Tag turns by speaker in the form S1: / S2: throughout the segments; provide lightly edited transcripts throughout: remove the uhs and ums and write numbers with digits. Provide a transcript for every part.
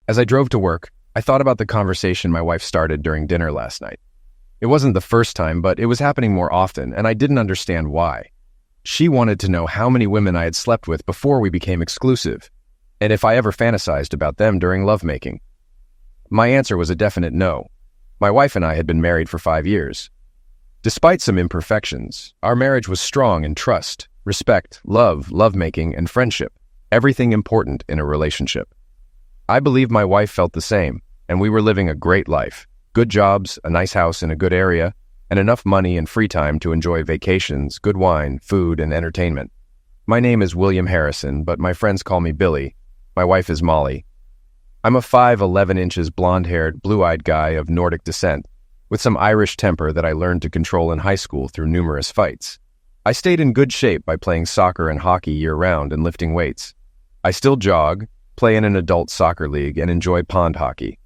S1: As I drove to work, I thought about the conversation my wife started during dinner last night. It wasn't the first time, but it was happening more often, and I didn't understand why. She wanted to know how many women I had slept with before we became exclusive, and if I ever fantasized about them during lovemaking. My answer was a definite no. My wife and I had been married for 5 years. Despite some imperfections, our marriage was strong in trust, respect, love, lovemaking, and friendship, everything important in a relationship. I believe my wife felt the same, and we were living a great life. Good jobs, a nice house in a good area, and enough money and free time to enjoy vacations, good wine, food, and entertainment. My name is William Harrison, but my friends call me Billy. My wife is Molly. I'm a 5'11" inches blonde-haired, blue-eyed guy of Nordic descent, with some Irish temper that I learned to control in high school through numerous fights. I stayed in good shape by playing soccer and hockey year-round and lifting weights. I still jog, play in an adult soccer league, and enjoy pond hockey.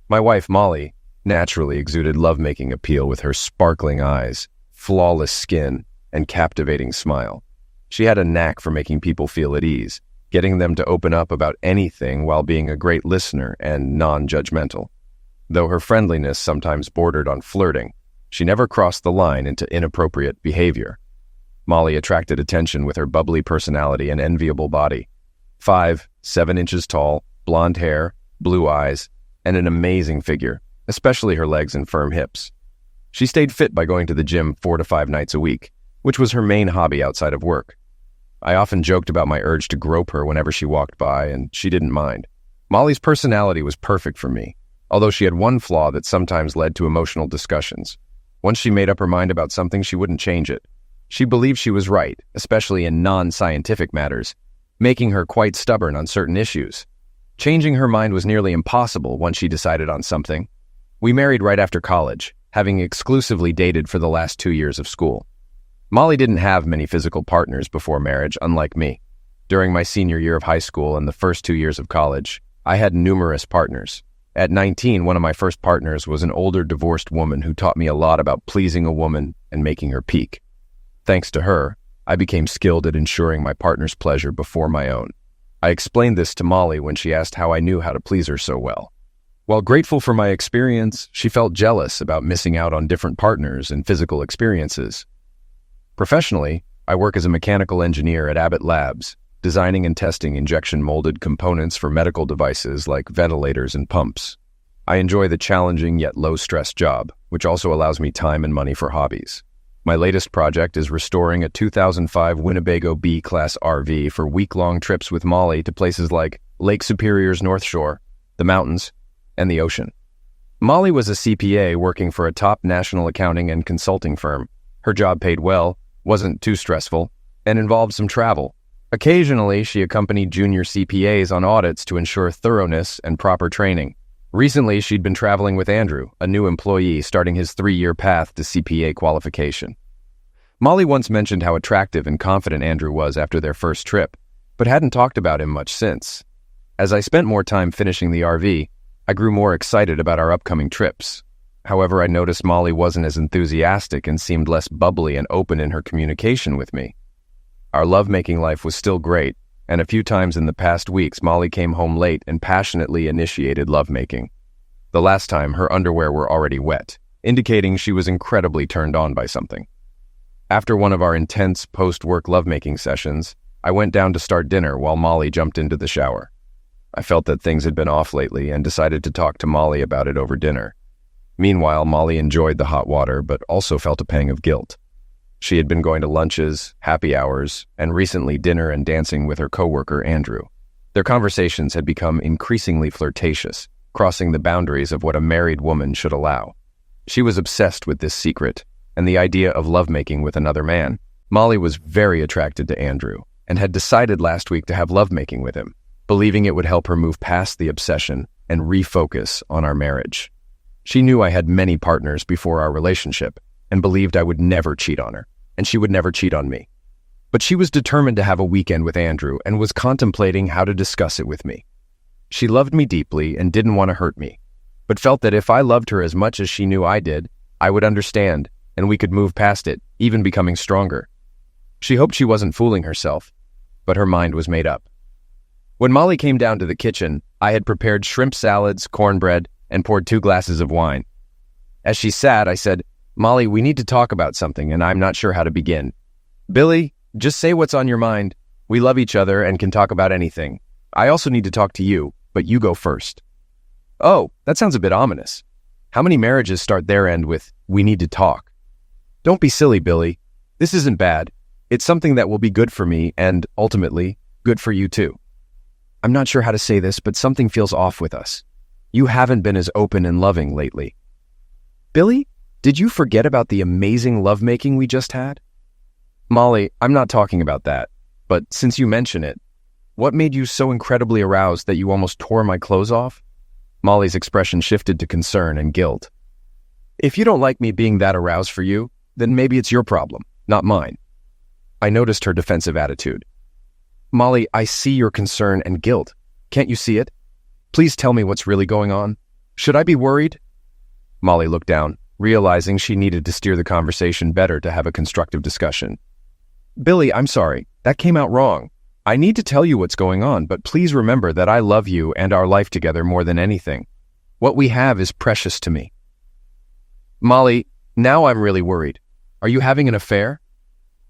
S1: My wife, Molly, naturally exuded lovemaking appeal with her sparkling eyes, flawless skin, and captivating smile. She had a knack for making people feel at ease, getting them to open up about anything while being a great listener and non-judgmental. Though her friendliness sometimes bordered on flirting, she never crossed the line into inappropriate behavior. Molly attracted attention with her bubbly personality and enviable body. 5'7" inches tall, blonde hair, blue eyes, and an amazing figure, especially her legs and firm hips. She stayed fit by going to the gym 4 to 5 nights a week, which was her main hobby outside of work. I often joked about my urge to grope her whenever she walked by, and she didn't mind. Molly's personality was perfect for me, although she had one flaw that sometimes led to emotional discussions. Once she made up her mind about something, she wouldn't change it. She believed she was right, especially in non-scientific matters, making her quite stubborn on certain issues. Changing her mind was nearly impossible once she decided on something. We married right after college, having exclusively dated for the last 2 years of school. Molly didn't have many physical partners before marriage, unlike me. During my senior year of high school and the first 2 years of college, I had numerous partners. At 19, one of my first partners was an older divorced woman who taught me a lot about pleasing a woman and making her peak. Thanks to her, I became skilled at ensuring my partner's pleasure before my own. I explained this to Molly when she asked how I knew how to please her so well. While grateful for my experience, she felt jealous about missing out on different partners and physical experiences. Professionally, I work as a mechanical engineer at Abbott Labs, designing and testing injection-molded components for medical devices like ventilators and pumps. I enjoy the challenging yet low-stress job, which also allows me time and money for hobbies. My latest project is restoring a 2005 Winnebago B-Class RV for week-long trips with Molly to places like Lake Superior's North Shore, the mountains, and the ocean. Molly was a CPA working for a top national accounting and consulting firm. Her job paid well, wasn't too stressful, and involved some travel. Occasionally, she accompanied junior CPAs on audits to ensure thoroughness and proper training. Recently, she'd been traveling with Andrew, a new employee starting his 3-year path to CPA qualification. Molly once mentioned how attractive and confident Andrew was after their first trip, but hadn't talked about him much since. As I spent more time finishing the RV, I grew more excited about our upcoming trips. However, I noticed Molly wasn't as enthusiastic and seemed less bubbly and open in her communication with me. Our lovemaking life was still great, and a few times in the past weeks, Molly came home late and passionately initiated lovemaking. The last time, her underwear were already wet, indicating she was incredibly turned on by something. After one of our intense post-work lovemaking sessions, I went down to start dinner while Molly jumped into the shower. I felt that things had been off lately and decided to talk to Molly about it over dinner. Meanwhile, Molly enjoyed the hot water, but also felt a pang of guilt. She had been going to lunches, happy hours, and recently dinner and dancing with her coworker, Andrew. Their conversations had become increasingly flirtatious, crossing the boundaries of what a married woman should allow. She was obsessed with this secret and the idea of lovemaking with another man. Molly was very attracted to Andrew and had decided last week to have lovemaking with him, believing it would help her move past the obsession and refocus on our marriage. She knew I had many partners before our relationship and believed I would never cheat on her, and she would never cheat on me. But she was determined to have a weekend with Andrew and was contemplating how to discuss it with me. She loved me deeply and didn't want to hurt me, but felt that if I loved her as much as she knew I did, I would understand, and we could move past it, even becoming stronger. She hoped she wasn't fooling herself, but her mind was made up. When Molly came down to the kitchen, I had prepared shrimp salads, cornbread, and poured 2 glasses of wine. As she sat, I said, "Molly, we need to talk about something, and I'm not sure how to begin." "Billy, just say what's on your mind. We love each other and can talk about anything. I also need to talk to you, but you go first." "Oh, that sounds a bit ominous. How many marriages start their end with, 'We need to talk'?" "Don't be silly, Billy. This isn't bad. It's something that will be good for me and, ultimately, good for you too. I'm not sure how to say this, but something feels off with us. You haven't been as open and loving lately." "Billy, did you forget about the amazing lovemaking we just had?" "Molly, I'm not talking about that. But since you mention it, what made you so incredibly aroused that you almost tore my clothes off?" Molly's expression shifted to concern and guilt. "If you don't like me being that aroused for you, then maybe it's your problem, not mine." I noticed her defensive attitude. "Molly, I see your concern and guilt. Can't you see it? Please tell me what's really going on. Should I be worried?" Molly looked down, realizing she needed to steer the conversation better to have a constructive discussion. "Billy, I'm sorry. That came out wrong. I need to tell you what's going on, but please remember that I love you and our life together more than anything. What we have is precious to me." "Molly, now I'm really worried. Are you having an affair?"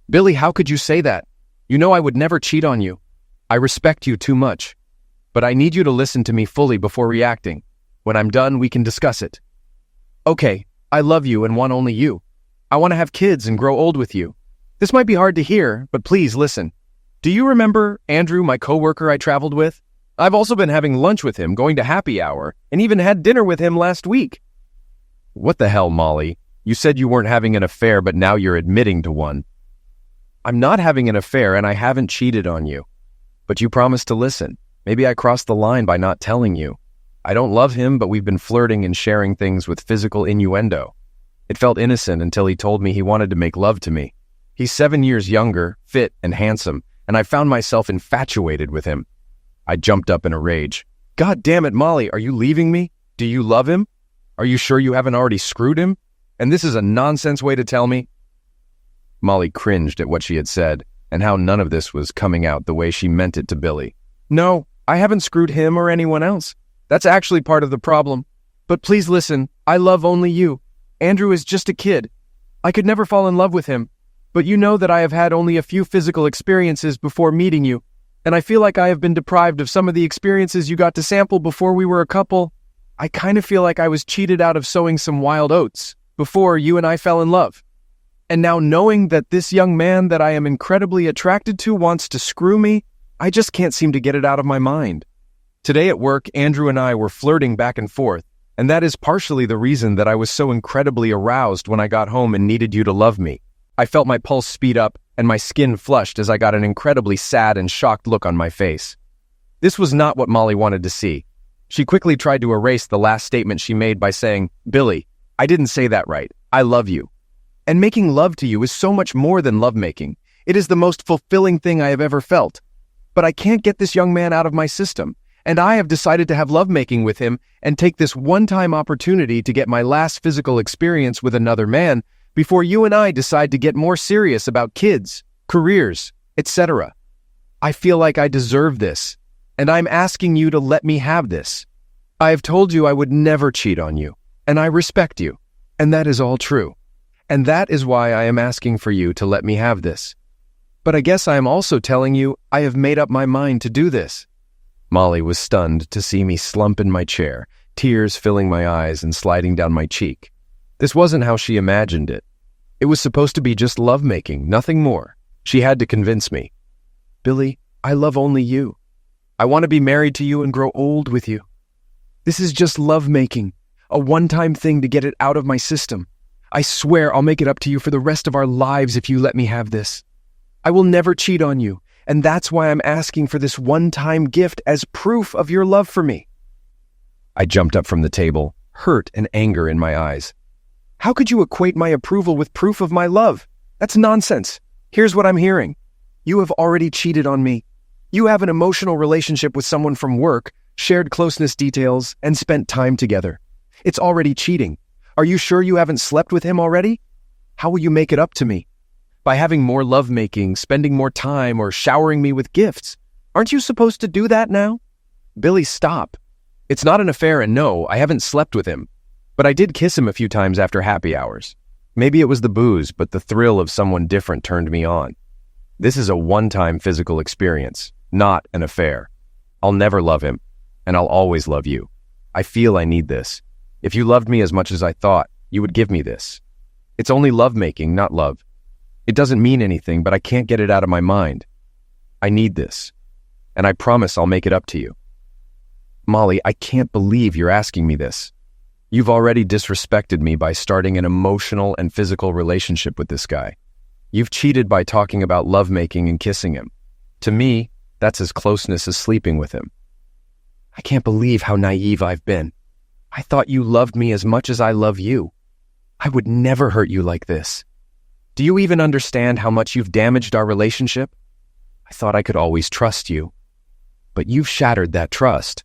S1: "Billy, how could you say that? You know I would never cheat on you. I respect you too much. But I need you to listen to me fully before reacting. When I'm done, we can discuss it." "Okay, I love you and want only you. I want to have kids and grow old with you. This might be hard to hear, but please listen. Do you remember Andrew, my coworker I traveled with? I've also been having lunch with him, going to happy hour, and even had dinner with him last week." "What the hell, Molly? You said you weren't having an affair, but now you're admitting to one." "I'm not having an affair and I haven't cheated on you. But you promised to listen. Maybe I crossed the line by not telling you. I don't love him, but we've been flirting and sharing things with physical innuendo. It felt innocent until he told me he wanted to make love to me. He's 7 years younger, fit, and handsome, and I found myself infatuated with him." I jumped up in a rage. "God damn it, Molly, are you leaving me? Do you love him? Are you sure you haven't already screwed him? And this is a nonsense way to tell me?" Molly cringed at what she had said, and how none of this was coming out the way she meant it to Billy. "No, I haven't screwed him or anyone else. That's actually part of the problem. But please listen, I love only you. Andrew is just a kid. I could never fall in love with him. But you know that I have had only a few physical experiences before meeting you, and I feel like I have been deprived of some of the experiences you got to sample before we were a couple. I kind of feel like I was cheated out of sowing some wild oats before you and I fell in love. And now knowing that this young man that I am incredibly attracted to wants to screw me, I just can't seem to get it out of my mind. Today at work, Andrew and I were flirting back and forth, and that is partially the reason that I was so incredibly aroused when I got home and needed you to love me. I felt my pulse speed up and my skin flushed as I got an incredibly sad and shocked look on my face. This was not what Molly wanted to see. She quickly tried to erase the last statement she made by saying, "Billy, I didn't say that right. I love you. And making love to you is so much more than lovemaking. It is the most fulfilling thing I have ever felt. But I can't get this young man out of my system, and I have decided to have lovemaking with him and take this one-time opportunity to get my last physical experience with another man before you and I decide to get more serious about kids, careers, etc. I feel like I deserve this, and I'm asking you to let me have this. I have told you I would never cheat on you, and I respect you, and that is all true. And that is why I am asking for you to let me have this. But I guess I am also telling you I have made up my mind to do this." Molly was stunned to see me slump in my chair, tears filling my eyes and sliding down my cheek. This wasn't how she imagined it. It was supposed to be just lovemaking, nothing more. She had to convince me. "Billy, I love only you. I want to be married to you and grow old with you. This is just lovemaking, a one-time thing to get it out of my system. I swear I'll make it up to you for the rest of our lives if you let me have this. I will never cheat on you, and that's why I'm asking for this one-time gift as proof of your love for me." I jumped up from the table, hurt and anger in my eyes. "How could you equate my approval with proof of my love? That's nonsense. Here's what I'm hearing. You have already cheated on me. You have an emotional relationship with someone from work, shared closeness details, and spent time together. It's already cheating. Are you sure you haven't slept with him already? How will you make it up to me? By having more lovemaking, spending more time, or showering me with gifts? Aren't you supposed to do that now? Billy, stop. It's not an affair, and no, I haven't slept with him. But I did kiss him a few times after happy hours. Maybe it was the booze, but the thrill of someone different turned me on. This is a one-time physical experience, not an affair. I'll never love him, and I'll always love you. I feel I need this. If you loved me as much as I thought, you would give me this. It's only lovemaking, not love. It doesn't mean anything, but I can't get it out of my mind. I need this, and I promise I'll make it up to you. Molly, I can't believe you're asking me this. You've already disrespected me by starting an emotional and physical relationship with this guy. You've cheated by talking about lovemaking and kissing him. To me, that's as closeness as sleeping with him. I can't believe how naive I've been. I thought you loved me as much as I love you. I would never hurt you like this. Do you even understand how much you've damaged our relationship? I thought I could always trust you. But you've shattered that trust.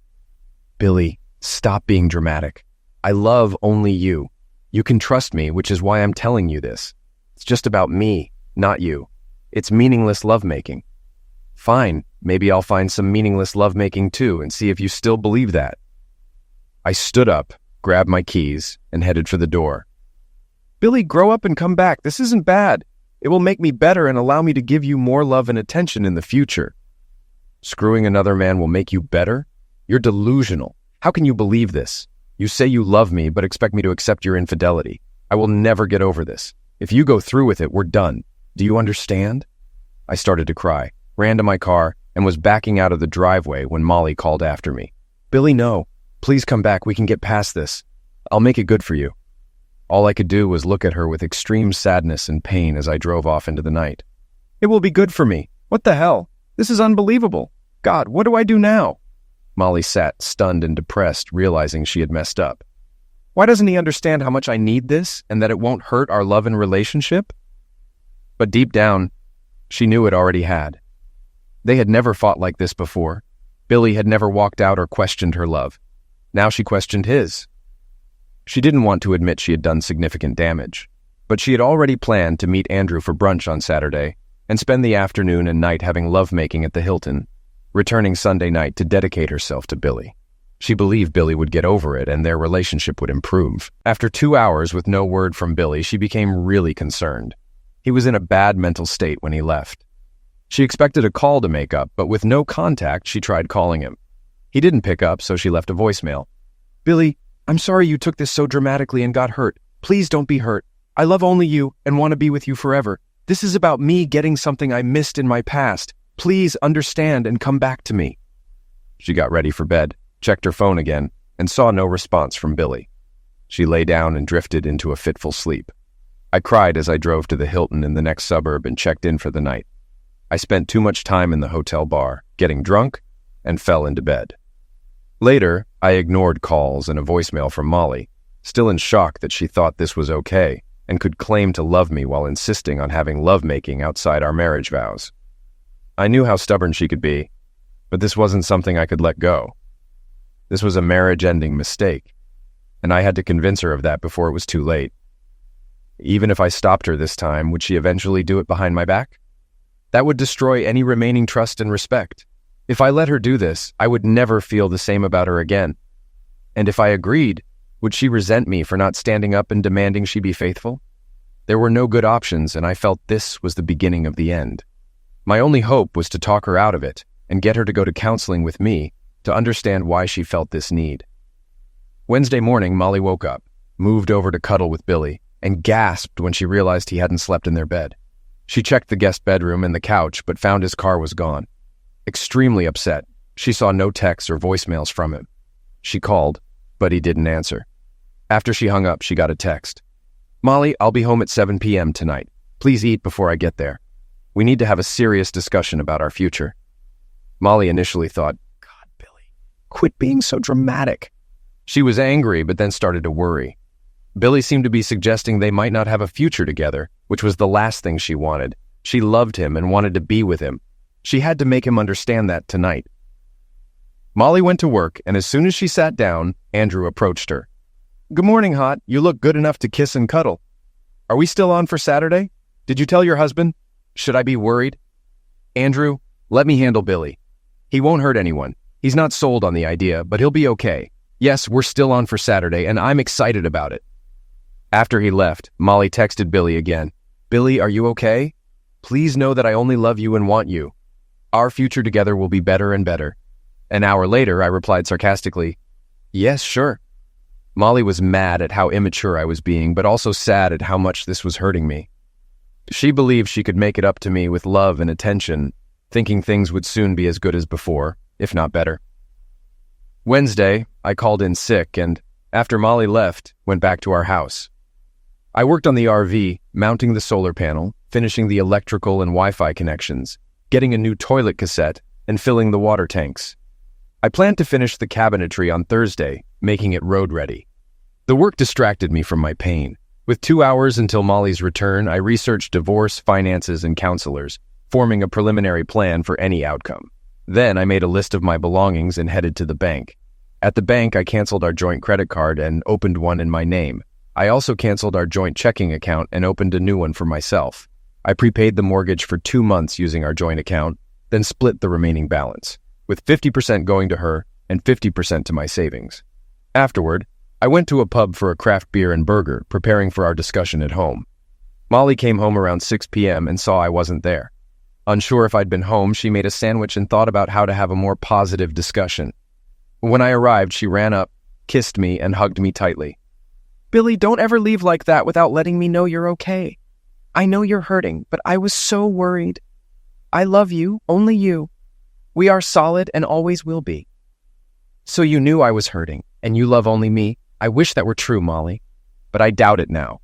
S1: Billy, stop being dramatic. I love only you. You can trust me, which is why I'm telling you this. It's just about me, not you. It's meaningless lovemaking. Fine, maybe I'll find some meaningless lovemaking too and see if you still believe that. I stood up, grabbed my keys, and headed for the door. Billy, grow up and come back. This isn't bad. It will make me better and allow me to give you more love and attention in the future. Screwing another man will make you better? You're delusional. How can you believe this? You say you love me, but expect me to accept your infidelity. I will never get over this. If you go through with it, we're done. Do you understand? I started to cry, ran to my car, and was backing out of the driveway when Molly called after me. Billy, no. Please come back. We can get past this. I'll make it good for you. All I could do was look at her with extreme sadness and pain as I drove off into the night. It will be good for me. What the hell? This is unbelievable. God, what do I do now? Molly sat, stunned and depressed, realizing she had messed up. Why doesn't he understand how much I need this and that it won't hurt our love and relationship? But deep down, she knew it already had. They had never fought like this before. Billy had never walked out or questioned her love. Now she questioned his. She didn't want to admit she had done significant damage, but she had already planned to meet Andrew for brunch on Saturday and spend the afternoon and night having lovemaking at the Hilton, returning Sunday night to dedicate herself to Billy. She believed Billy would get over it and their relationship would improve. After 2 hours with no word from Billy, she became really concerned. He was in a bad mental state when he left. She expected a call to make up, but with no contact, she tried calling him. He didn't pick up, so she left a voicemail. Billy, I'm sorry you took this so dramatically and got hurt. Please don't be hurt. I love only you and want to be with you forever. This is about me getting something I missed in my past. Please understand and come back to me. She got ready for bed, checked her phone again, and saw no response from Billy. She lay down and drifted into a fitful sleep. I cried as I drove to the Hilton in the next suburb and checked in for the night. I spent too much time in the hotel bar, getting drunk, and fell into bed. Later, I ignored calls and a voicemail from Molly, still in shock that she thought this was okay and could claim to love me while insisting on having lovemaking outside our marriage vows. I knew how stubborn she could be, but this wasn't something I could let go. This was a marriage-ending mistake, and I had to convince her of that before it was too late. Even if I stopped her this time, would she eventually do it behind my back? That would destroy any remaining trust and respect. If I let her do this, I would never feel the same about her again. And if I agreed, would she resent me for not standing up and demanding she be faithful? There were no good options, and I felt this was the beginning of the end. My only hope was to talk her out of it and get her to go to counseling with me to understand why she felt this need. Wednesday morning, Molly woke up, moved over to cuddle with Billy, and gasped when she realized he hadn't slept in their bed. She checked the guest bedroom and the couch, but found his car was gone. Extremely upset, she saw no texts or voicemails from him. She called, but he didn't answer. After she hung up, she got a text. Molly, I'll be home at 7 p.m. tonight. Please eat before I get there. We need to have a serious discussion about our future. Molly initially thought, God, Billy, quit being so dramatic. She was angry, but then started to worry. Billy seemed to be suggesting they might not have a future together, which was the last thing she wanted. She loved him and wanted to be with him. She had to make him understand that tonight. Molly went to work, and as soon as she sat down, Andrew approached her. Good morning, Hot. You look good enough to kiss and cuddle. Are we still on for Saturday? Did you tell your husband? Should I be worried? Andrew, let me handle Billy. He won't hurt anyone. He's not sold on the idea, but he'll be okay. Yes, we're still on for Saturday, and I'm excited about it. After he left, Molly texted Billy again. Billy, are you okay? Please know that I only love you and want you. Our future together will be better and better. An hour later, I replied sarcastically, yes, sure. Molly was mad at how immature I was being, but also sad at how much this was hurting me. She believed she could make it up to me with love and attention, thinking things would soon be as good as before, if not better. Wednesday, I called in sick and, after Molly left, went back to our house. I worked on the RV, mounting the solar panel, finishing the electrical and Wi-Fi connections, getting a new toilet cassette, and filling the water tanks. I planned to finish the cabinetry on Thursday, making it road-ready. The work distracted me from my pain. With 2 hours until Molly's return, I researched divorce, finances, and counselors, forming a preliminary plan for any outcome. Then I made a list of my belongings and headed to the bank. At the bank, I canceled our joint credit card and opened one in my name. I also canceled our joint checking account and opened a new one for myself. I prepaid the mortgage for 2 months using our joint account, then split the remaining balance, with 50% going to her and 50% to my savings. Afterward, I went to a pub for a craft beer and burger, preparing for our discussion at home. Molly came home around 6 p.m. and saw I wasn't there. Unsure if I'd been home, she made a sandwich and thought about how to have a more positive discussion. When I arrived, she ran up, kissed me, and hugged me tightly. Billy, don't ever leave like that without letting me know you're okay. I know you're hurting, but I was so worried. I love you, only you. We are solid and always will be. So you knew I was hurting, and you love only me. I wish that were true, Molly, but I doubt it now.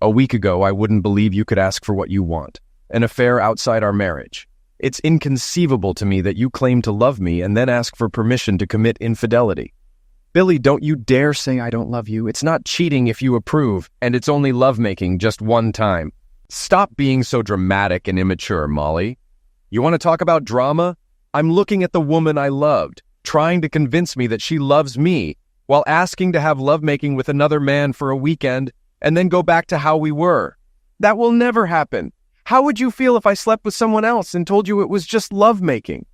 S1: A week ago, I wouldn't believe you could ask for what you want. An affair outside our marriage. It's inconceivable to me that you claim to love me and then ask for permission to commit infidelity. Billy, don't you dare say I don't love you. It's not cheating if you approve, and it's only lovemaking just one time. Stop being so dramatic and immature, Molly. You want to talk about drama? I'm looking at the woman I loved, trying to convince me that she loves me, while asking to have lovemaking with another man for a weekend and then go back to how we were. That will never happen. How would you feel if I slept with someone else and told you it was just lovemaking?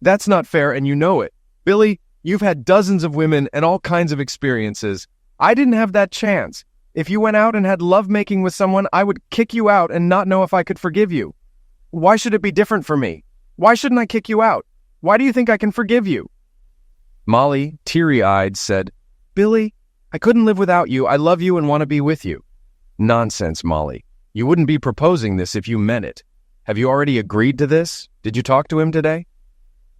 S1: That's not fair, and you know it. Billy, you've had dozens of women and all kinds of experiences. I didn't have that chance. If you went out and had lovemaking with someone, I would kick you out and not know if I could forgive you. Why should it be different for me? Why shouldn't I kick you out? Why do you think I can forgive you? Molly, teary-eyed, said, Billy, I couldn't live without you. I love you and want to be with you. Nonsense, Molly. You wouldn't be proposing this if you meant it. Have you already agreed to this? Did you talk to him today?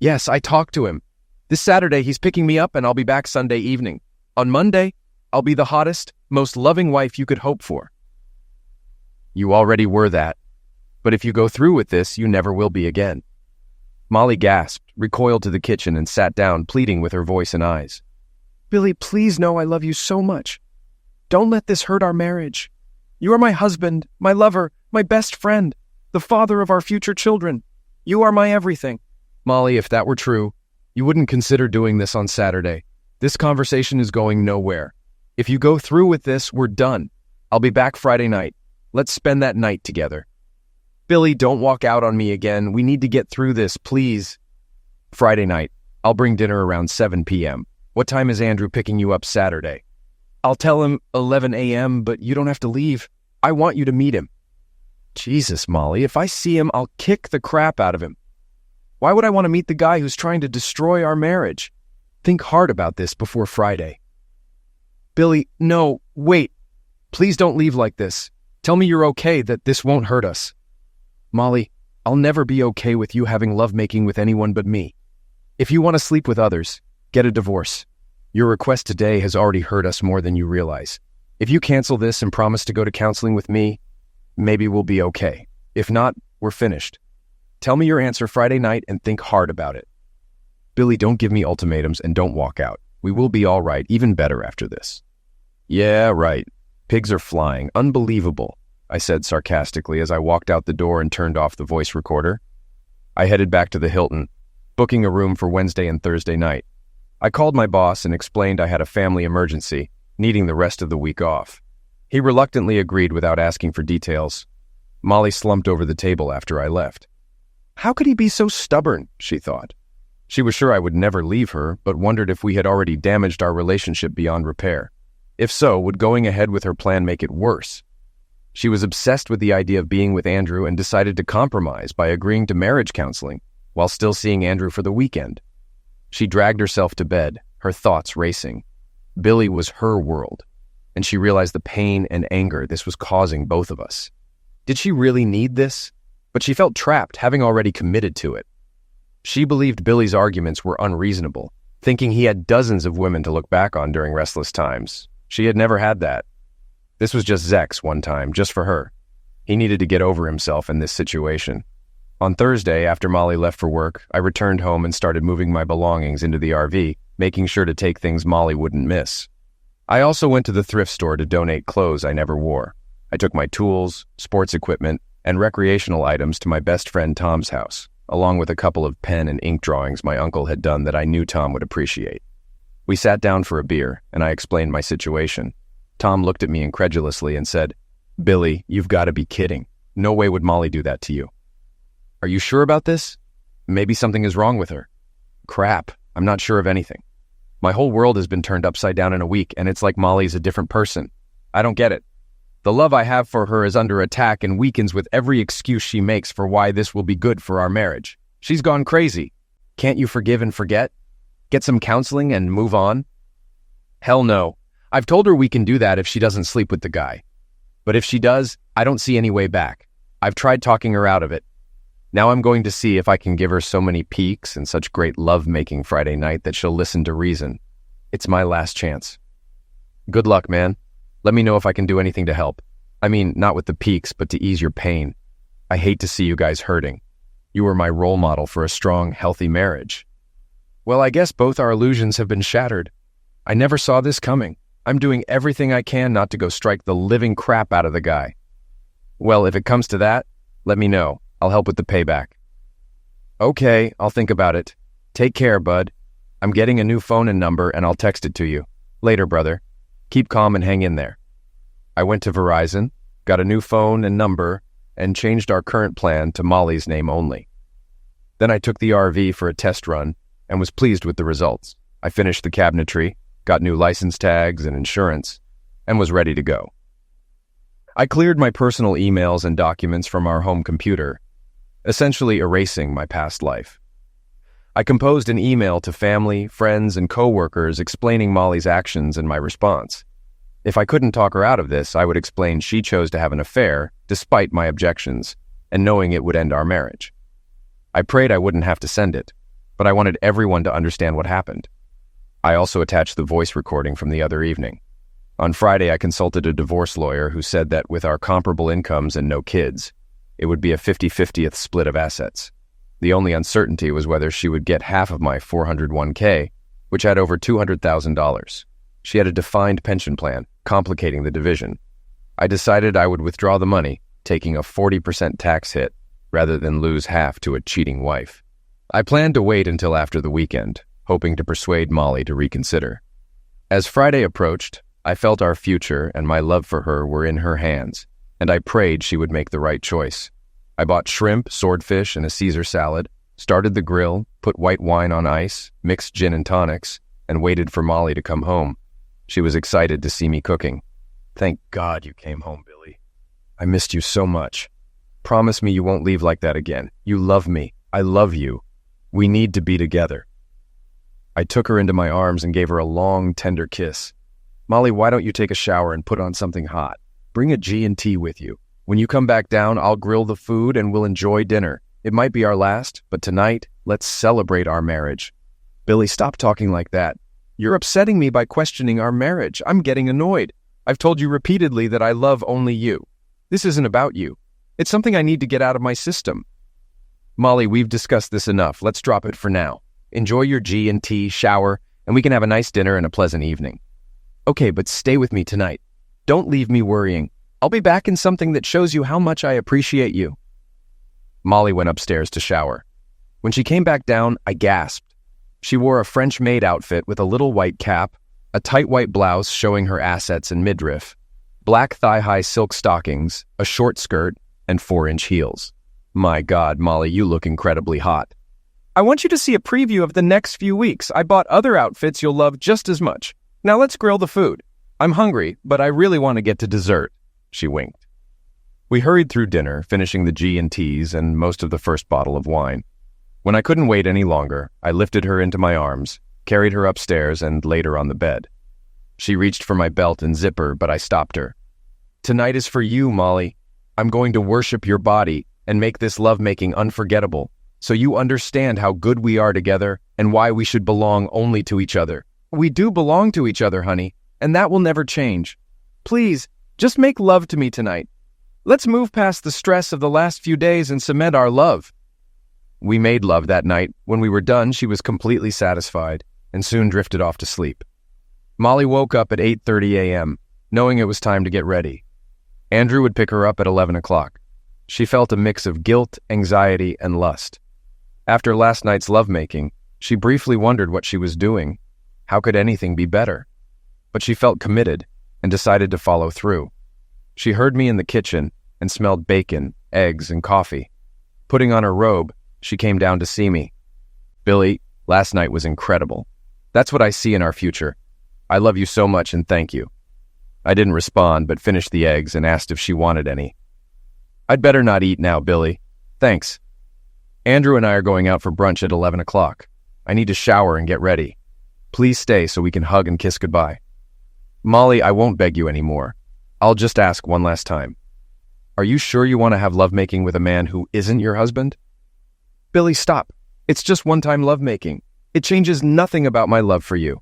S1: Yes, I talked to him. This Saturday, he's picking me up and I'll be back Sunday evening. On Monday, I'll be the hottest, most loving wife you could hope for. You already were that. But if you go through with this, you never will be again. Molly gasped, recoiled to the kitchen, and sat down, pleading with her voice and eyes. Billy, please know I love you so much. Don't let this hurt our marriage. You are my husband, my lover, my best friend, the father of our future children. You are my everything. Molly, if that were true, you wouldn't consider doing this on Saturday. This conversation is going nowhere. If you go through with this, we're done. I'll be back Friday night. Let's spend that night together. Billy, don't walk out on me again. We need to get through this, please. Friday night. I'll bring dinner around 7 p.m. What time is Andrew picking you up Saturday? I'll tell him 11 a.m., but you don't have to leave. I want you to meet him. Jesus, Molly, if I see him, I'll kick the crap out of him. Why would I want to meet the guy who's trying to destroy our marriage? Think hard about this before Friday. Billy, no, wait. Please don't leave like this. Tell me you're okay, that this won't hurt us. Molly, I'll never be okay with you having lovemaking with anyone but me. If you want to sleep with others, get a divorce. Your request today has already hurt us more than you realize. If you cancel this and promise to go to counseling with me, maybe we'll be okay. If not, we're finished. Tell me your answer Friday night and think hard about it. Billy, don't give me ultimatums and don't walk out. We will be all right, even better after this. Yeah, right. Pigs are flying. Unbelievable, I said sarcastically as I walked out the door and turned off the voice recorder. I headed back to the Hilton, booking a room for Wednesday and Thursday night. I called my boss and explained I had a family emergency, needing the rest of the week off. He reluctantly agreed without asking for details. Molly slumped over the table after I left. How could he be so stubborn, she thought. She was sure I would never leave her, but wondered if we had already damaged our relationship beyond repair. If so, would going ahead with her plan make it worse? She was obsessed with the idea of being with Andrew and decided to compromise by agreeing to marriage counseling while still seeing Andrew for the weekend. She dragged herself to bed, her thoughts racing. Billy was her world, and she realized the pain and anger this was causing both of us. Did she really need this? But she felt trapped, having already committed to it. She believed Billy's arguments were unreasonable, thinking he had dozens of women to look back on during restless times. She had never had that. This was just Zex one time, just for her. He needed to get over himself in this situation. On Thursday, after Molly left for work, I returned home and started moving my belongings into the RV, making sure to take things Molly wouldn't miss. I also went to the thrift store to donate clothes I never wore. I took my tools, sports equipment, and recreational items to my best friend Tom's house, along with a couple of pen and ink drawings my uncle had done that I knew Tom would appreciate. We sat down for a beer, and I explained my situation. Tom looked at me incredulously and said, "Billy, you've got to be kidding. No way would Molly do that to you." "Are you sure about this? Maybe something is wrong with her." "Crap, I'm not sure of anything. My whole world has been turned upside down in a week, and it's like Molly's a different person. I don't get it. The love I have for her is under attack and weakens with every excuse she makes for why this will be good for our marriage. She's gone crazy. Can't you forgive and forget? Get some counseling and move on?" "Hell no. I've told her we can do that if she doesn't sleep with the guy. But if she does, I don't see any way back. I've tried talking her out of it. Now I'm going to see if I can give her so many peeks and such great love-making Friday night that she'll listen to reason. It's my last chance. Good luck, man. Let me know if I can do anything to help. I mean, not with the peaks, but to ease your pain. I hate to see you guys hurting. You were my role model for a strong, healthy marriage." Well, I guess both our illusions have been shattered. I never saw this coming. I'm doing everything I can not to go strike the living crap out of the guy. Well, if it comes to that, let me know. I'll help with the payback. Okay, I'll think about it. Take care, bud. I'm getting a new phone and number, and I'll text it to you. Later, brother. Keep calm and hang in there. I went to Verizon, got a new phone and number, and changed our current plan to Molly's name only. Then I took the RV for a test run and was pleased with the results. I finished the cabinetry, got new license tags and insurance, and was ready to go. I cleared my personal emails and documents from our home computer, essentially erasing my past life. I composed an email to family, friends, and coworkers explaining Molly's actions and my response. If I couldn't talk her out of this, I would explain she chose to have an affair despite my objections and knowing it would end our marriage. I prayed I wouldn't have to send it, but I wanted everyone to understand what happened. I also attached the voice recording from the other evening. On Friday, I consulted a divorce lawyer who said that with our comparable incomes and no kids, it would be a 50-50th split of assets. The only uncertainty was whether she would get half of my 401k, which had over $200,000. She had a defined pension plan, complicating the division. I decided I would withdraw the money, taking a 40% tax hit, rather than lose half to a cheating wife. I planned to wait until after the weekend, hoping to persuade Molly to reconsider. As Friday approached, I felt our future and my love for her were in her hands, and I prayed she would make the right choice. I bought shrimp, swordfish, and a Caesar salad, started the grill, put white wine on ice, mixed gin and tonics, and waited for Molly to come home. She was excited to see me cooking. "Thank God you came home, Billy. I missed you so much. Promise me you won't leave like that again. You love me. I love you. We need to be together." I took her into my arms and gave her a long, tender kiss. "Molly, why don't you take a shower and put on something hot? Bring a G&T with you. When you come back down, I'll grill the food and we'll enjoy dinner. It might be our last, but tonight, let's celebrate our marriage." "Billy, stop talking like that. You're upsetting me by questioning our marriage. I'm getting annoyed. I've told you repeatedly that I love only you. This isn't about you. It's something I need to get out of my system." "Molly, we've discussed this enough. Let's drop it for now. Enjoy your G&T, shower, and we can have a nice dinner and a pleasant evening." "Okay, but stay with me tonight. Don't leave me worrying. I'll be back in something that shows you how much I appreciate you." Molly went upstairs to shower. When she came back down, I gasped. She wore a French maid outfit with a little white cap, a tight white blouse showing her assets and midriff, black thigh-high silk stockings, a short skirt, and 4-inch heels. My God, Molly, you look incredibly hot.
S2: I want you to see a preview of the next few weeks. I bought other outfits you'll love just as much. Now let's grill the food. I'm hungry, but I really want to get to dessert. She winked.
S1: We hurried through dinner, finishing the G&Ts and most of the first bottle of wine. When I couldn't wait any longer, I lifted her into my arms, carried her upstairs, and laid her on the bed. She reached for my belt and zipper, but I stopped her. Tonight is for you, Molly. I'm going to worship your body and make this lovemaking unforgettable, so you understand how good we are together and why we should belong only to each other. We do belong to each other, honey, and that will never change. Please, just make love to me tonight. Let's move past the stress of the last few days and cement our love. We made love that night. When we were done, she was completely satisfied and soon drifted off to sleep. Molly woke up at 8:30 a.m., knowing it was time to get ready. Andrew would pick her up at 11 o'clock. She felt a mix of guilt, anxiety, and lust. After last night's lovemaking, she briefly wondered what she was doing. How could anything be better? But she felt committed and decided to follow through. She heard me in the kitchen and smelled bacon, eggs, and coffee. Putting on her robe, she came down to see me. Billy, last night was incredible. That's what I see in our future. I love you so much and thank you. I didn't respond, but finished the eggs and asked if she wanted any. I'd better not eat now, Billy. Thanks. Andrew and I are going out for brunch at 11 o'clock. I need to shower and get ready. Please stay so we can hug and kiss goodbye. Molly, I won't beg you anymore. I'll just ask one last time. Are you sure you want to have lovemaking with a man who isn't your husband? Billy, stop. It's just one-time lovemaking. It changes nothing about my love for you.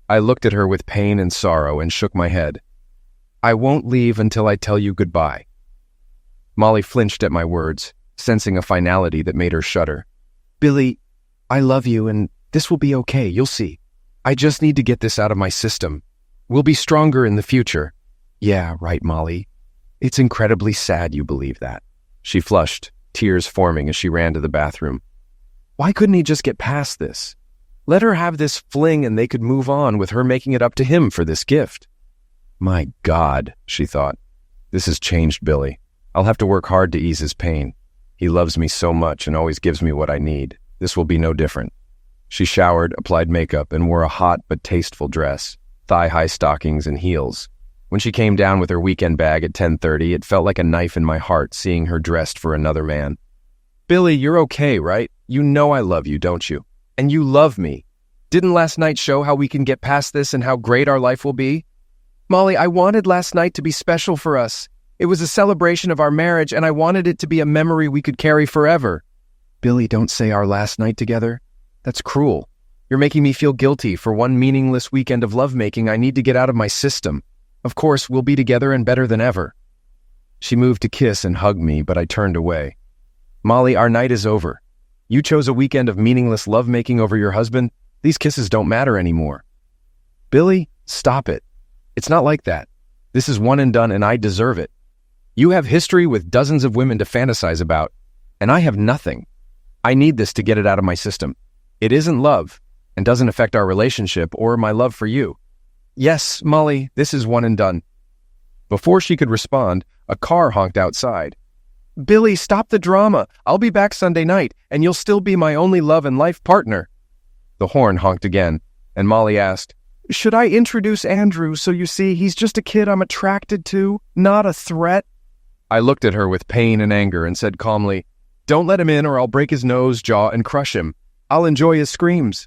S1: I looked at her with pain and sorrow and shook my head. I won't leave until I tell you goodbye. Molly flinched at my words, sensing a finality that made her shudder. Billy, I love you and this will be okay, you'll see. I just need to get this out of my system. We'll be stronger in the future. Yeah, right, Molly. It's incredibly sad you believe that. She flushed, tears forming as she ran to the bathroom. Why couldn't he just get past this? Let her have this fling and they could move on with her making it up to him for this gift. My God, she thought. This has changed Billy. I'll have to work hard to ease his pain. He loves me so much and always gives me what I need. This will be no different. She showered, applied makeup, and wore a hot but tasteful dress, thigh-high stockings and heels. When she came down with her weekend bag at 10:30, it felt like a knife in my heart seeing her dressed for another man. Billy, you're okay, right? You know I love you, don't you? And you love me. Didn't last night show how we can get past this and how great our life will be? Molly, I wanted last night to be special for us. It was a celebration of our marriage, and I wanted it to be a memory we could carry forever. Billy, don't say our last night together. That's cruel. You're making me feel guilty for one meaningless weekend of lovemaking I need to get out of my system. Of course, we'll be together and better than ever. She moved to kiss and hug me, but I turned away. Molly, our night is over. You chose a weekend of meaningless lovemaking over your husband. These kisses don't matter anymore. Billy, stop it. It's not like that. This is one and done, and I deserve it. You have history with dozens of women to fantasize about, and I have nothing. I need this to get it out of my system. It isn't love, and doesn't affect our relationship or my love for you. Yes, Molly, this is one and done. Before she could respond, a car honked outside. Billy, stop the drama. I'll be back Sunday night, and you'll still be my only love and life partner. The horn honked again, and Molly asked, Should I introduce Andrew so you see he's just a kid I'm attracted to, not a threat? I looked at her with pain and anger and said calmly, Don't let him in or I'll break his nose, jaw, and crush him. I'll enjoy his screams.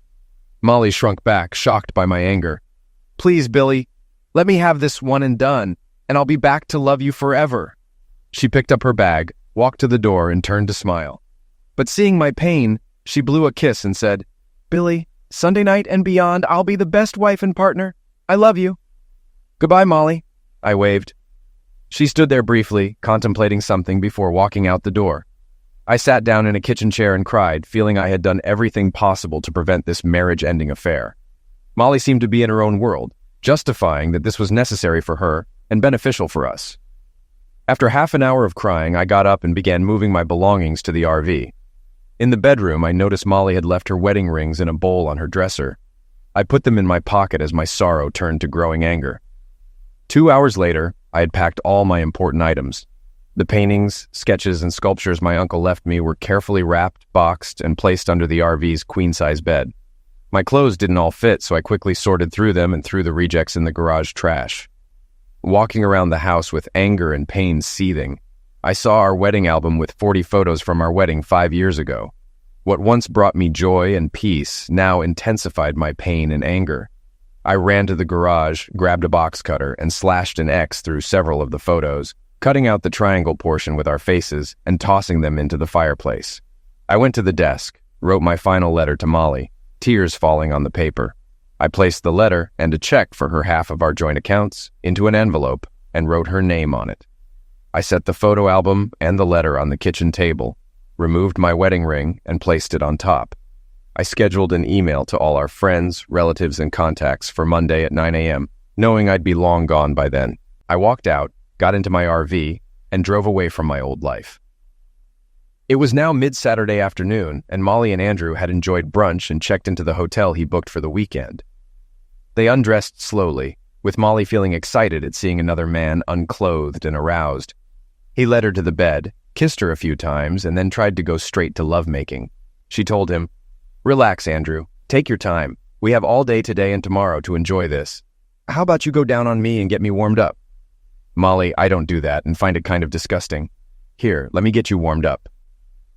S1: Molly shrunk back, shocked by my anger. Please, Billy, let me have this one and done, and I'll be back to love you forever. She picked up her bag, walked to the door, and turned to smile. But seeing my pain, she blew a kiss and said, Billy, Sunday night and beyond, I'll be the best wife and partner. I love you. Goodbye, Molly. I waved. She stood there briefly, contemplating something before walking out the door. I sat down in a kitchen chair and cried, feeling I had done everything possible to prevent this marriage-ending affair. Molly seemed to be in her own world, justifying that this was necessary for her and beneficial for us. After half an hour of crying, I got up and began moving my belongings to the RV. In the bedroom, I noticed Molly had left her wedding rings in a bowl on her dresser. I put them in my pocket as my sorrow turned to growing anger. 2 hours later, I had packed all my important items. The paintings, sketches, and sculptures my uncle left me were carefully wrapped, boxed, and placed under the RV's queen-size bed. My clothes didn't all fit, so I quickly sorted through them and threw the rejects in the garage trash. Walking around the house with anger and pain seething, I saw our wedding album with 40 photos from our wedding 5 years ago. What once brought me joy and peace now intensified my pain and anger. I ran to the garage, grabbed a box cutter, and slashed an X through several of the photos, cutting out the triangle portion with our faces and tossing them into the fireplace. I went to the desk, wrote my final letter to Molly, tears falling on the paper. I placed the letter and a check for her half of our joint accounts into an envelope and wrote her name on it. I set the photo album and the letter on the kitchen table, removed my wedding ring, and placed it on top. I scheduled an email to all our friends, relatives, and contacts for Monday at 9 a.m., knowing I'd be long gone by then. I walked out, got into my RV, and drove away from my old life. It was now mid-Saturday afternoon, and Molly and Andrew had enjoyed brunch and checked into the hotel he booked for the weekend. They undressed slowly, with Molly feeling excited at seeing another man unclothed and aroused. He led her to the bed, kissed her a few times, and then tried to go straight to lovemaking. She told him, "Relax, Andrew. Take your time. We have all day today and tomorrow to enjoy this. How about you go down on me and get me warmed up?" "Molly, I don't do that and find it kind of disgusting. Here, let me get you warmed up."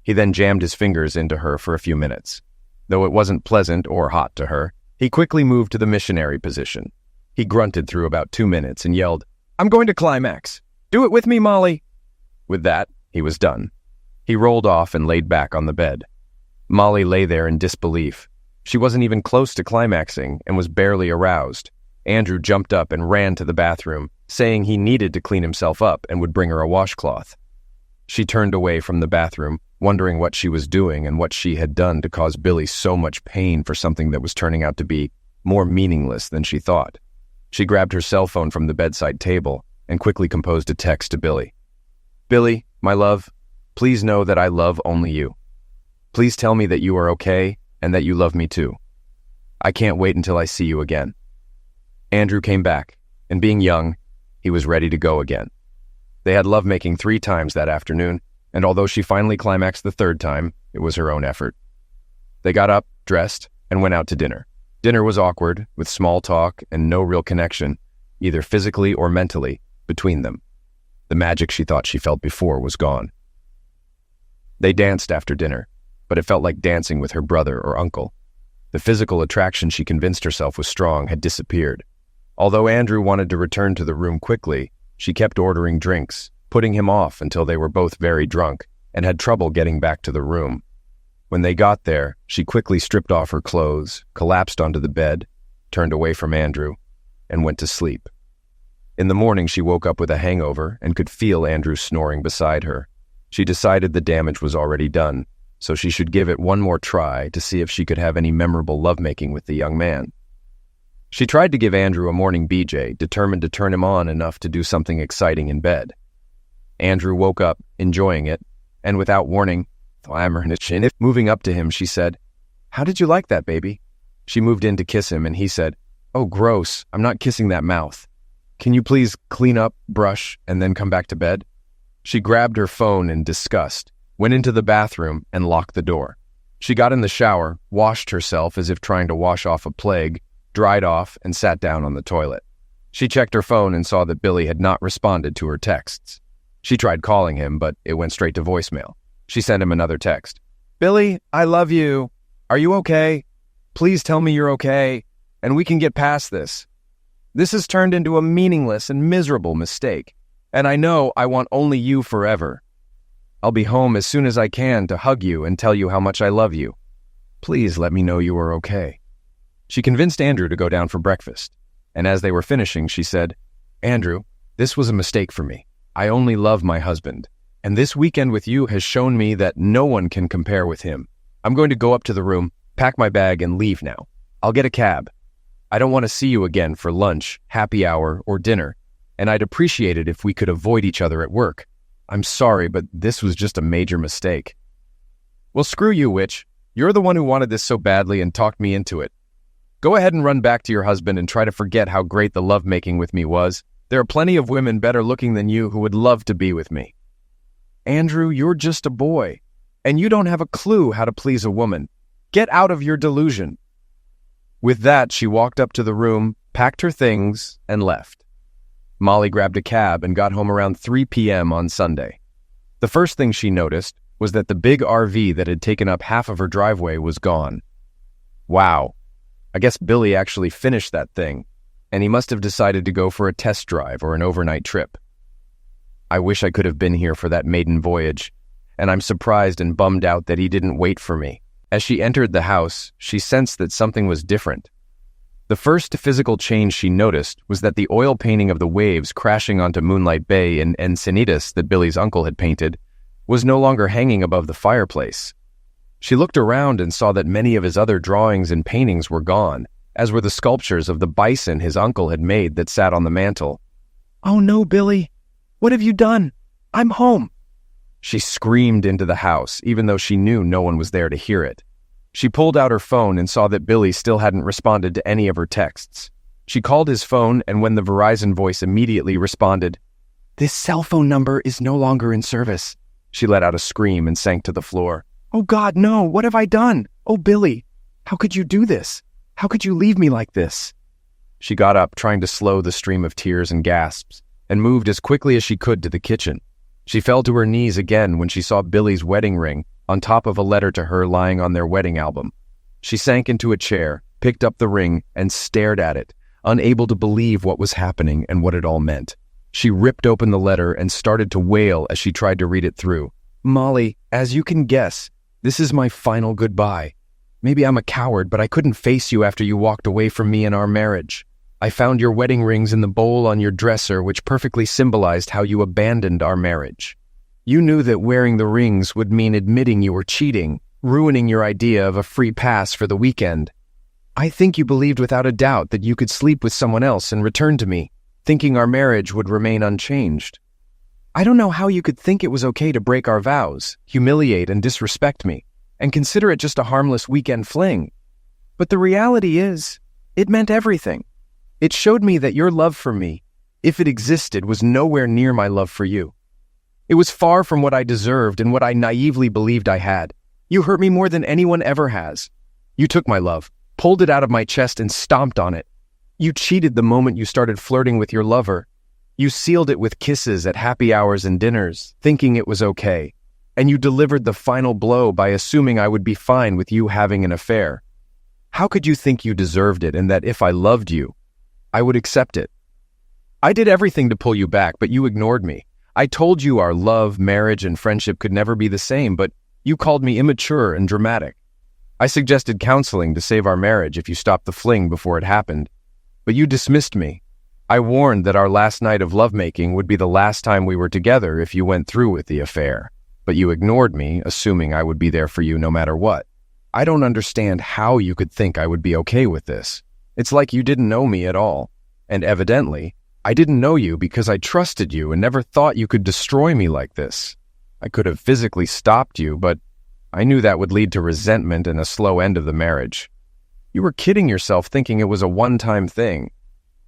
S1: He then jammed his fingers into her for a few minutes. Though it wasn't pleasant or hot to her, he quickly moved to the missionary position. He grunted through about 2 minutes and yelled, "I'm going to climax. Do it with me, Molly." With that, he was done. He rolled off and laid back on the bed. Molly lay there in disbelief. She wasn't even close to climaxing and was barely aroused. Andrew jumped up and ran to the bathroom, saying he needed to clean himself up and would bring her a washcloth. She turned away from the bathroom, wondering what she was doing and what she had done to cause Billy so much pain for something that was turning out to be more meaningless than she thought. She grabbed her cell phone from the bedside table and quickly composed a text to Billy. "Billy, my love, please know that I love only you. Please tell me that you are okay and that you love me too. I can't wait until I see you again." Andrew came back, and being young, he was ready to go again. They had lovemaking 3 times that afternoon, and although she finally climaxed the 3rd time, it was her own effort. They got up, dressed, and went out to dinner. Dinner was awkward, with small talk and no real connection, either physically or mentally, between them. The magic she thought she felt before was gone. They danced after dinner, but it felt like dancing with her brother or uncle. The physical attraction she convinced herself was strong had disappeared. Although Andrew wanted to return to the room quickly, she kept ordering drinks, putting him off until they were both very drunk and had trouble getting back to the room. When they got there, she quickly stripped off her clothes, collapsed onto the bed, turned away from Andrew, and went to sleep. In the morning, she woke up with a hangover and could feel Andrew snoring beside her. She decided the damage was already done, so she should give it one more try to see if she could have any memorable lovemaking with the young man. She tried to give Andrew a morning BJ, determined to turn him on enough to do something exciting in bed. Andrew woke up, enjoying it, and without warning, moving up to him, she said, "How did you like that, baby?" She moved in to kiss him, and he said, "Oh, gross, I'm not kissing that mouth. Can you please clean up, brush, and then come back to bed?" She grabbed her phone in disgust, went into the bathroom, and locked the door. She got in the shower, washed herself as if trying to wash off a plague, dried off, and sat down on the toilet. She checked her phone and saw that Billy had not responded to her texts. She tried calling him, but it went straight to voicemail. She sent him another text. "Billy, I love you. Are you okay? Please tell me you're okay, and we can get past this. This has turned into a meaningless and miserable mistake, and I know I want only you forever. I'll be home as soon as I can to hug you and tell you how much I love you. Please let me know you are okay." She convinced Andrew to go down for breakfast, and as they were finishing, she said, "Andrew, this was a mistake for me. I only love my husband, and this weekend with you has shown me that no one can compare with him. I'm going to go up to the room, pack my bag, and leave now. I'll get a cab. I don't want to see you again for lunch, happy hour, or dinner, and I'd appreciate it if we could avoid each other at work. I'm sorry, but this was just a major mistake." "Well, screw you, witch. You're the one who wanted this so badly and talked me into it. Go ahead and run back to your husband and try to forget how great the lovemaking with me was. There are plenty of women better looking than you who would love to be with me."
S2: Andrew, you're just a boy, and you don't have a clue how to please a woman. Get out of your delusion." With that, she walked up to the room, packed her things, and left. Molly grabbed a cab and got home around 3 p.m. on Sunday. The first thing she noticed was that the big RV that had taken up half of her driveway was gone. Wow, I guess Billy actually finished that thing, and he must have decided to go for a test drive or an overnight trip. I wish I could have been here for that maiden voyage, and I'm surprised and bummed out that he didn't wait for me. As she entered the house, she sensed that something was different. The first physical change she noticed was that the oil painting of the waves crashing onto Moonlight Bay in Encinitas that Billy's uncle had painted was no longer hanging above the fireplace. She looked around and saw that many of his other drawings and paintings were gone, as were the sculptures of the bison his uncle had made that sat on the mantel. "Oh no, Billy! What have you done? I'm home!" She screamed into the house, even though she knew no one was there to hear it. She pulled out her phone and saw that Billy still hadn't responded to any of her texts. She called his phone, and when the Verizon voice immediately responded, "This cell phone number is no longer in service," she let out a scream and sank to the floor. "Oh God, no! What have I done? Oh, Billy! How could you do this? How could you leave me like this?" She got up, trying to slow the stream of tears and gasps, and moved as quickly as she could to the kitchen. She fell to her knees again when she saw Billy's wedding ring on top of a letter to her lying on their wedding album. She sank into a chair, picked up the ring, and stared at it, unable to believe what was happening and what it all meant. She ripped open the letter and started to wail as she tried to read it through. "Molly, as you can guess, this is my final goodbye. Maybe I'm a coward, but I couldn't face you after you walked away from me and our marriage. I found your wedding rings in the bowl on your dresser, which perfectly symbolized how you abandoned our marriage. You knew that wearing the rings would mean admitting you were cheating, ruining your idea of a free pass for the weekend. I think you believed without a doubt that you could sleep with someone else and return to me, thinking our marriage would remain unchanged. I don't know how you could think it was okay to break our vows, humiliate and disrespect me, and consider it just a harmless weekend fling. But the reality is, it meant everything. It showed me that your love for me, if it existed, was nowhere near my love for you. It was far from what I deserved and what I naively believed I had. You hurt me more than anyone ever has. You took my love, pulled it out of my chest and stomped on it. You cheated the moment you started flirting with your lover. You sealed it with kisses at happy hours and dinners, thinking it was okay. And you delivered the final blow by assuming I would be fine with you having an affair. How could you think you deserved it and that if I loved you, I would accept it? I did everything to pull you back, but you ignored me. I told you our love, marriage, and friendship could never be the same, but you called me immature and dramatic. I suggested counseling to save our marriage if you stopped the fling before it happened, but you dismissed me. I warned that our last night of lovemaking would be the last time we were together if you went through with the affair, but you ignored me, assuming I would be there for you no matter what. I don't understand how you could think I would be okay with this. It's like you didn't know me at all, and evidently, I didn't know you because I trusted you and never thought you could destroy me like this. I could have physically stopped you, but I knew that would lead to resentment and a slow end of the marriage. You were kidding yourself thinking it was a one-time thing.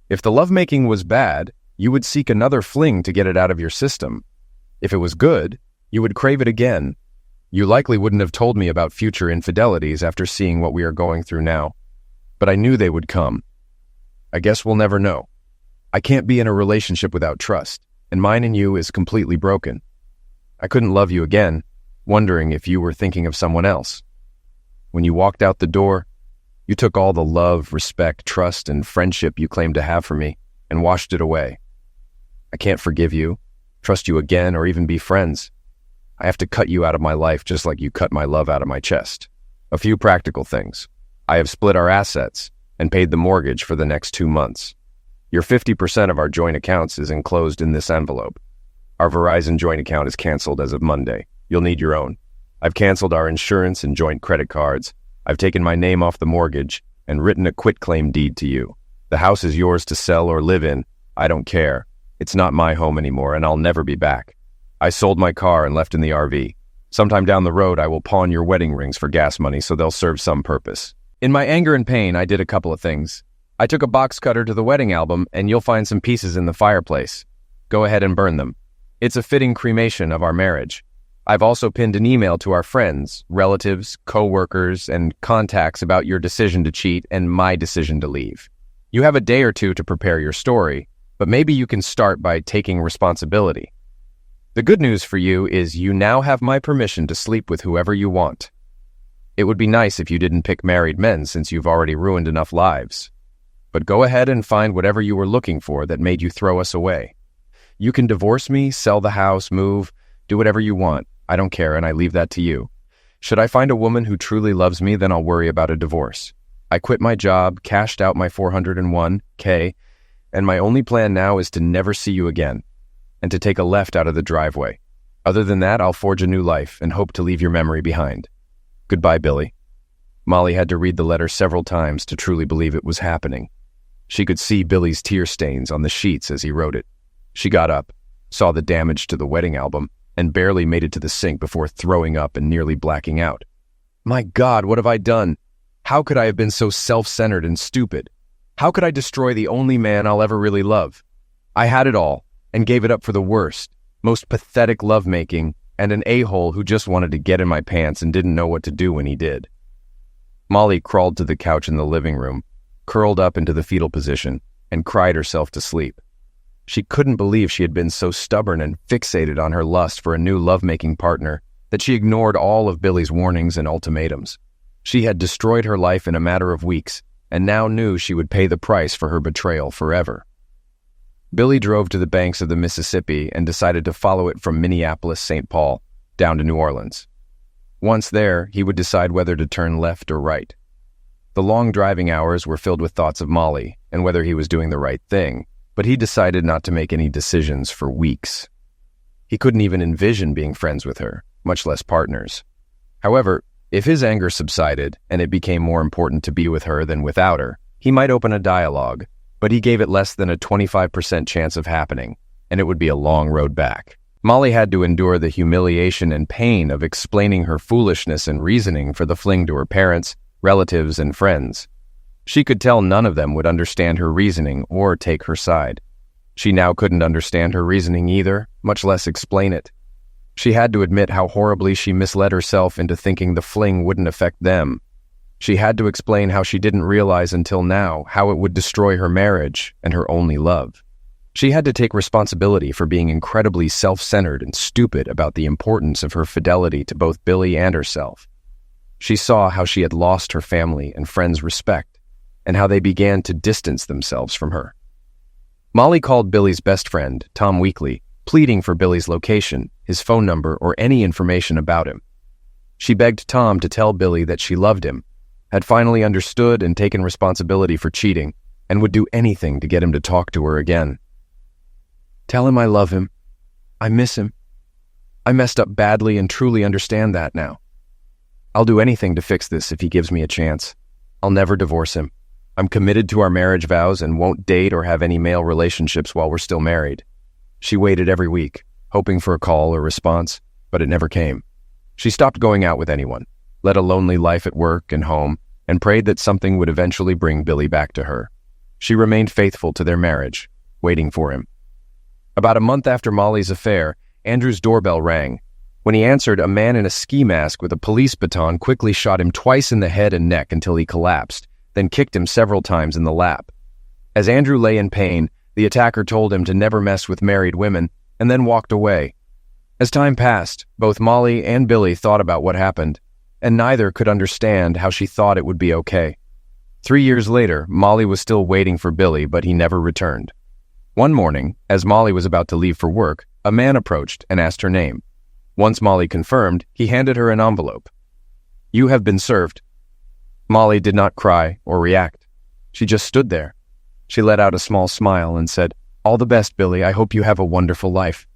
S2: If the lovemaking was bad, you would seek another fling to get it out of your system. If it was good, you would crave it again. You likely wouldn't have told me about future infidelities after seeing what we are going through now. But I knew they would come. I guess we'll never know. I can't be in a relationship without trust, and mine and you is completely broken. I couldn't love you again, wondering if you were thinking of someone else. When you walked out the door, you took all the love, respect, trust, and friendship you claimed to have for me and washed it away. I can't forgive you, trust you again, or even be friends. I have to cut you out of my life just like you cut my love out of my chest. A few practical things. I have split our assets and paid the mortgage for the next 2 months. Your 50% of our joint accounts is enclosed in this envelope. Our Verizon joint account is canceled as of Monday. You'll need your own. I've canceled our insurance and joint credit cards. I've taken my name off the mortgage and written a quitclaim deed to you. The house is yours to sell or live in. I don't care. It's not my home anymore, and I'll never be back. I sold my car and left in the RV. Sometime down the road, I will pawn your wedding rings for gas money so they'll serve some purpose. In my anger and pain, I did a couple of things. I took a box cutter to the wedding album, and you'll find some pieces in the fireplace. Go ahead and burn them. It's a fitting cremation of our marriage.
S1: I've also pinned an email to our friends, relatives, co-workers, and contacts about your decision to cheat and my decision to leave. You have a day or two to prepare your story, but maybe you can start by taking responsibility. The good news for you is you now have my permission to sleep with whoever you want. It would be nice if you didn't pick married men since you've already ruined enough lives. But go ahead and find whatever you were looking for that made you throw us away. You can divorce me, sell the house, move, do whatever you want. I don't care, and I leave that to you. Should I find a woman who truly loves me, then I'll worry about a divorce. I quit my job, cashed out my $401K, and my only plan now is to never see you again, and to take a left out of the driveway. Other than that, I'll forge a new life and hope to leave your memory behind. Goodbye, Billy. Molly had to read the letter several times to truly believe it was happening. She could see Billy's tear stains on the sheets as he wrote it. She got up, saw the damage to the wedding album, and barely made it to the sink before throwing up and nearly blacking out. My God, what have I done? How could I have been so self-centered and stupid? How could I destroy the only man I'll ever really love? I had it all, and gave it up for the worst, most pathetic lovemaking, and an a-hole who just wanted to get in my pants and didn't know what to do when he did. Molly crawled to the couch in the living room, curled up into the fetal position, and cried herself to sleep. She couldn't believe she had been so stubborn and fixated on her lust for a new lovemaking partner that she ignored all of Billy's warnings and ultimatums. She had destroyed her life in a matter of weeks, and now knew she would pay the price for her betrayal forever. Billy drove to the banks of the Mississippi and decided to follow it from Minneapolis-St. Paul down to New Orleans. Once there, he would decide whether to turn left or right. The long driving hours were filled with thoughts of Molly and whether he was doing the right thing, but he decided not to make any decisions for weeks. He couldn't even envision being friends with her, much less partners. However, if his anger subsided and it became more important to be with her than without her, he might open a dialogue, but he gave it less than a 25% chance of happening, and it would be a long road back. Molly had to endure the humiliation and pain of explaining her foolishness and reasoning for the fling to her parents, relatives, and friends. She could tell none of them would understand her reasoning or take her side. She now couldn't understand her reasoning either, much less explain it. She had to admit how horribly she misled herself into thinking the fling wouldn't affect them. She had to explain how she didn't realize until now how it would destroy her marriage and her only love. She had to take responsibility for being incredibly self-centered and stupid about the importance of her fidelity to both Billy and herself. She saw how she had lost her family and friends' respect, and how they began to distance themselves from her. Molly called Billy's best friend, Tom Weekly, pleading for Billy's location, his phone number, or any information about him. She begged Tom to tell Billy that she loved him, had finally understood and taken responsibility for cheating, and would do anything to get him to talk to her again. Tell him I love him. I miss him. I messed up badly and truly understand that now. I'll do anything to fix this if he gives me a chance. I'll never divorce him. I'm committed to our marriage vows and won't date or have any male relationships while we're still married. She waited every week, hoping for a call or response, but it never came. She stopped going out with anyone, led a lonely life at work and home, and prayed that something would eventually bring Billy back to her. She remained faithful to their marriage, waiting for him. About a month after Molly's affair, Andrew's doorbell rang. When he answered, a man in a ski mask with a police baton quickly shot him twice in the head and neck until he collapsed, then kicked him several times in the lap. As Andrew lay in pain, the attacker told him to never mess with married women, and then walked away. As time passed, both Molly and Billy thought about what happened, and neither could understand how she thought it would be okay. 3 years later, Molly was still waiting for Billy, but he never returned. One morning, as Molly was about to leave for work, a man approached and asked her name. Once Molly confirmed, he handed her an envelope. "You have been served." Molly did not cry or react. She just stood there. She let out a small smile and said, "All the best, Billy. I hope you have a wonderful life."